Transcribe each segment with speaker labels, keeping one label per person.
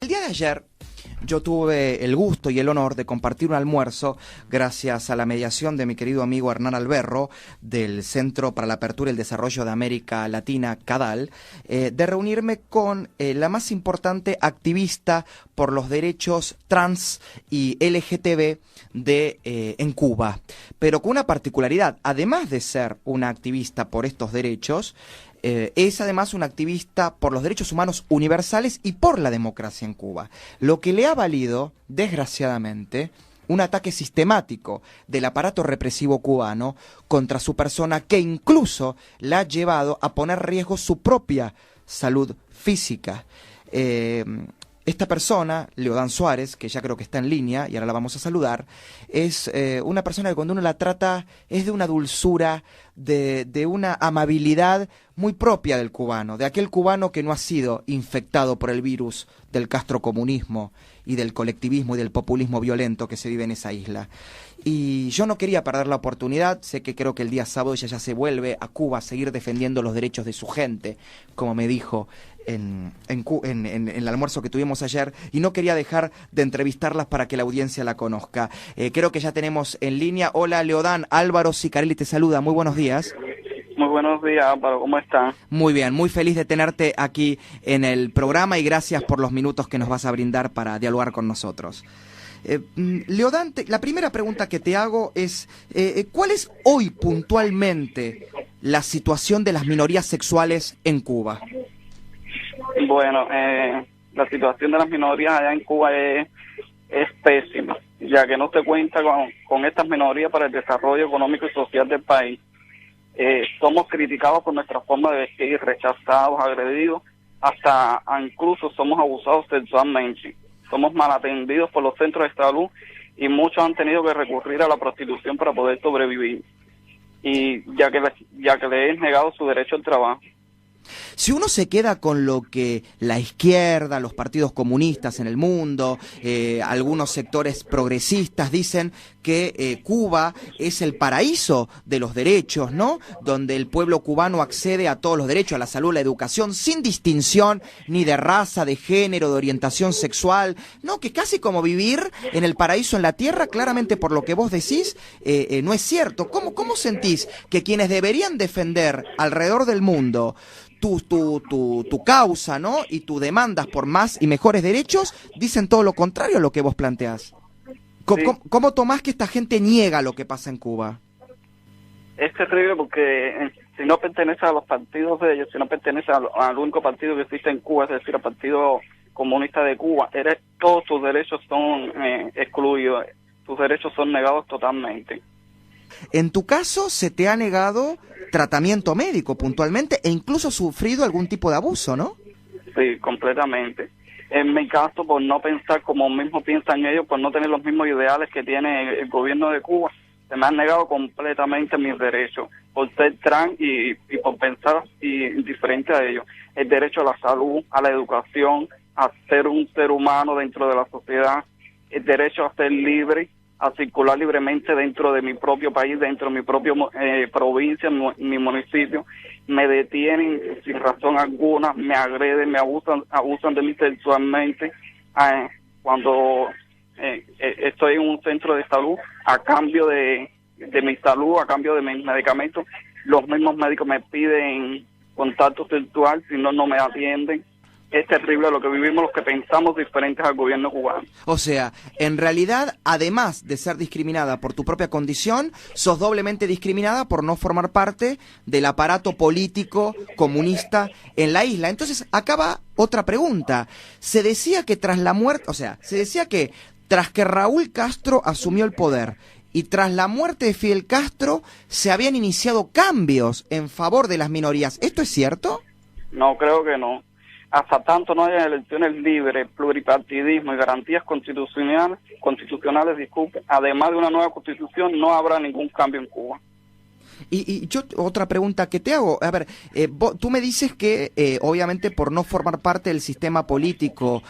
Speaker 1: El día de ayer yo tuve el gusto y el honor de compartir un almuerzo gracias a la mediación de mi querido amigo Hernán Alberro del Centro para la Apertura y el Desarrollo de América Latina, CADAL, de reunirme con la más importante activista por los derechos trans y LGTB en Cuba, pero con una particularidad. Además de ser una activista por estos derechos, es además un activista por los derechos humanos universales y por la democracia en Cuba, lo que le ha valido, desgraciadamente, un ataque sistemático del aparato represivo cubano contra su persona, que incluso la ha llevado a poner en riesgo su propia salud física. Esta persona, Leodán Suárez, que ya creo que está en línea y ahora la vamos a saludar, es una persona que cuando uno la trata es de una dulzura, de una amabilidad muy propia del cubano, de aquel cubano que no ha sido infectado por el virus del castrocomunismo y del colectivismo y del populismo violento que se vive en esa isla. Y yo no quería perder la oportunidad. Sé que creo que el día sábado ella ya se vuelve a Cuba a seguir defendiendo los derechos de su gente, como me dijo en el almuerzo que tuvimos ayer, y no quería dejar de entrevistarlas para que la audiencia la conozca. Creo que ya tenemos en línea. Hola, Leodán. Álvaro Sicarelli te saluda. Muy buenos días.
Speaker 2: Muy buenos días, Álvaro. ¿Cómo están?
Speaker 1: Muy bien, muy feliz de tenerte aquí en el programa y gracias por los minutos que nos vas a brindar para dialogar con nosotros. Leodán, la primera pregunta que te hago es, ¿cuál es hoy puntualmente la situación de las minorías sexuales en Cuba?
Speaker 2: Bueno, la situación de las minorías allá en Cuba es pésima, ya que no se cuenta con estas minorías para el desarrollo económico y social del país. Somos criticados por nuestra forma de vestir, rechazados, agredidos, hasta incluso somos abusados sexualmente. Somos mal atendidos por los centros de salud y muchos han tenido que recurrir a la prostitución para poder sobrevivir, y ya que le es negado su derecho al trabajo.
Speaker 1: Si uno se queda con lo que la izquierda, los partidos comunistas en el mundo, algunos sectores progresistas dicen que Cuba es el paraíso de los derechos, ¿no? Donde el pueblo cubano accede a todos los derechos, a la salud, a la educación, sin distinción ni de raza, de género, de orientación sexual, ¿no? Que casi como vivir en el paraíso en la tierra. Claramente por lo que vos decís, no es cierto. ¿Cómo sentís que quienes deberían defender alrededor del mundo tu causa, ¿no? Y tus demandas por más y mejores derechos, dicen todo lo contrario a lo que vos planteás? ¿Cómo tomás que esta gente niega lo que pasa en Cuba?
Speaker 2: Es terrible porque si no pertenece a los partidos de ellos, si no pertenece al único partido que existe en Cuba, es decir, al Partido Comunista de Cuba, todos tus derechos son excluidos, tus derechos son negados totalmente.
Speaker 1: En tu caso, se te ha negado tratamiento médico puntualmente e incluso sufrido algún tipo de abuso, ¿no?
Speaker 2: Sí, completamente. En mi caso, por no pensar como mismo piensan ellos, por no tener los mismos ideales que tiene el gobierno de Cuba, se me han negado completamente mis derechos, por ser trans y por pensar diferente a ellos. El derecho a la salud, a la educación, a ser un ser humano dentro de la sociedad, el derecho a ser libre, a circular libremente dentro de mi propio país, dentro de mi propia provincia, mi municipio. Me detienen sin razón alguna, me agreden, me abusan de mí sexualmente. Cuando estoy en un centro de salud, a cambio de mi salud, a cambio de mis medicamentos, los mismos médicos me piden contacto sexual, si no, no me atienden. Es terrible lo que vivimos los que pensamos diferentes al gobierno cubano.
Speaker 1: O sea, en realidad, además de ser discriminada por tu propia condición, sos doblemente discriminada por no formar parte del aparato político comunista en la isla. Entonces, acá va otra pregunta. Se decía que tras la muerte, tras que Raúl Castro asumió el poder y tras la muerte de Fidel Castro, se habían iniciado cambios en favor de las minorías. ¿Esto es cierto?
Speaker 2: No, creo que no. Hasta tanto no haya elecciones libres, pluripartidismo y garantías constitucionales, además de una nueva constitución, no habrá ningún cambio en Cuba.
Speaker 1: Y yo, otra pregunta que te hago, a ver, tú me dices que obviamente por no formar parte del sistema político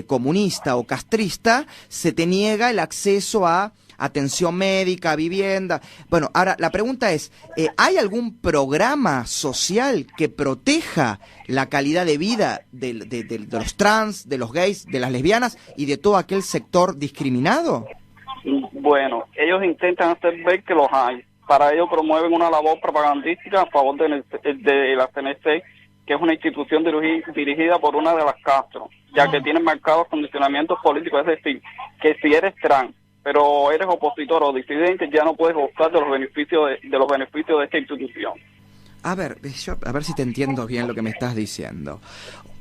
Speaker 1: comunista o castrista, se te niega el acceso a atención médica, vivienda. Bueno, ahora la pregunta es, ¿hay algún programa social que proteja la calidad de vida de los trans, de los gays, de las lesbianas y de todo aquel sector discriminado?
Speaker 2: Bueno, ellos intentan hacer ver que los hay. Para ello promueven una labor propagandística a favor de la CNC, que es una institución dirigida por una de las Castro, ya que tiene marcados condicionamientos políticos, es decir, que si eres trans, pero eres opositor o disidente, ya no puedes gozar de los beneficios de esta institución.
Speaker 1: A ver, a ver si te entiendo bien lo que me estás diciendo.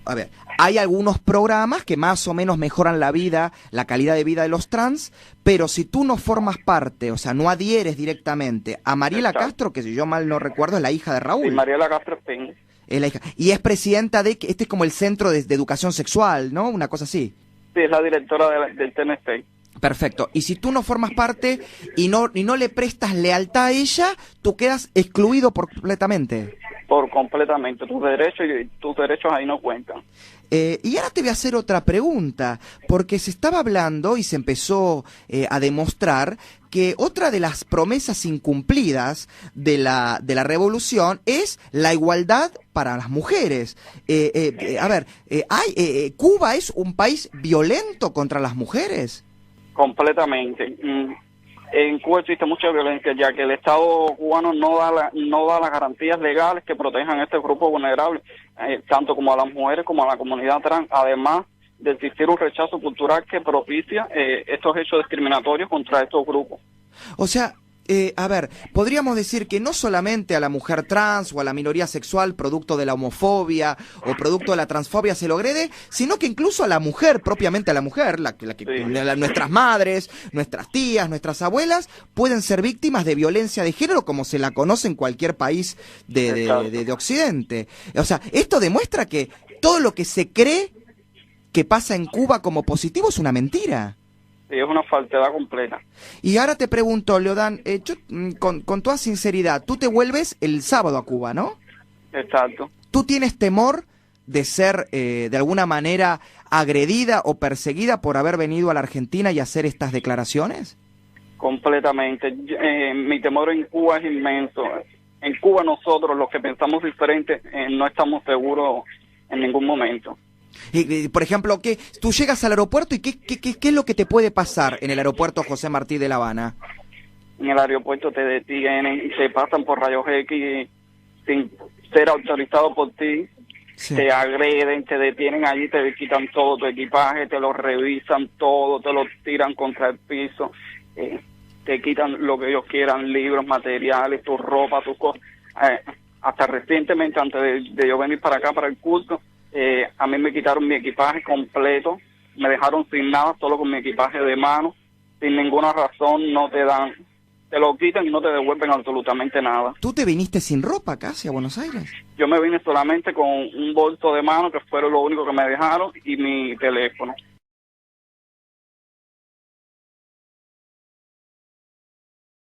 Speaker 1: A ver, hay algunos programas que más o menos mejoran la vida, la calidad de vida de los trans, pero si tú no formas parte, o sea, no adhieres directamente a Mariela Castro, que si yo mal no recuerdo es la hija de Raúl.
Speaker 2: Sí, Mariela Castro Espín.
Speaker 1: Es la hija. Y es presidenta de, este es como el centro de educación sexual, ¿no? Una cosa así.
Speaker 2: Sí, es la directora del TNC.
Speaker 1: Perfecto. Y si tú no formas parte y no le prestas lealtad a ella, tú quedas excluido completamente.
Speaker 2: Completamente. Tus derechos ahí no cuentan.
Speaker 1: Y ahora te voy a hacer otra pregunta, porque se estaba hablando y se empezó a demostrar que otra de las promesas incumplidas de la revolución es la igualdad para las mujeres. A ver, ¿Cuba es un país violento contra las mujeres?
Speaker 2: Completamente. En Cuba existe mucha violencia, ya que el Estado cubano no da las garantías legales que protejan a este grupo vulnerable, tanto como a las mujeres como a la comunidad trans, además de existir un rechazo cultural que propicia estos hechos discriminatorios contra estos grupos.
Speaker 1: O sea, a ver, podríamos decir que no solamente a la mujer trans o a la minoría sexual producto de la homofobia o producto de la transfobia se lo agrede, sino que incluso a la mujer, propiamente a la mujer, nuestras madres, nuestras tías, nuestras abuelas, pueden ser víctimas de violencia de género como se la conoce en cualquier país de Occidente. O sea, esto demuestra que todo lo que se cree que pasa en Cuba como positivo es una mentira.
Speaker 2: Sí, es una falsedad completa.
Speaker 1: Y ahora te pregunto, Leodán, con toda sinceridad, tú te vuelves el sábado a Cuba, ¿no?
Speaker 2: Exacto.
Speaker 1: ¿Tú tienes temor de ser de alguna manera agredida o perseguida por haber venido a la Argentina y hacer estas declaraciones?
Speaker 2: Completamente. Mi temor en Cuba es inmenso. En Cuba nosotros, los que pensamos diferente, no estamos seguros en ningún momento.
Speaker 1: Por ejemplo, que tú llegas al aeropuerto y ¿qué es lo que te puede pasar en el aeropuerto José Martí de La Habana?
Speaker 2: En el aeropuerto te detienen y te pasan por rayos X sin ser autorizado por ti. Sí. Te agreden, te detienen allí, te quitan todo tu equipaje, te lo revisan todo, te lo tiran contra el piso, te quitan lo que ellos quieran, libros, materiales, tu ropa, tus cosas. Hasta recientemente, antes de yo venir para acá, para el curso, a mí me quitaron mi equipaje completo, me dejaron sin nada, solo con mi equipaje de mano, sin ninguna razón, no te dan, te lo quitan y no te devuelven absolutamente nada.
Speaker 1: ¿Tú te viniste sin ropa casi a Buenos Aires?
Speaker 2: Yo me vine solamente con un bolso de mano, que fue lo único que me dejaron, y mi teléfono.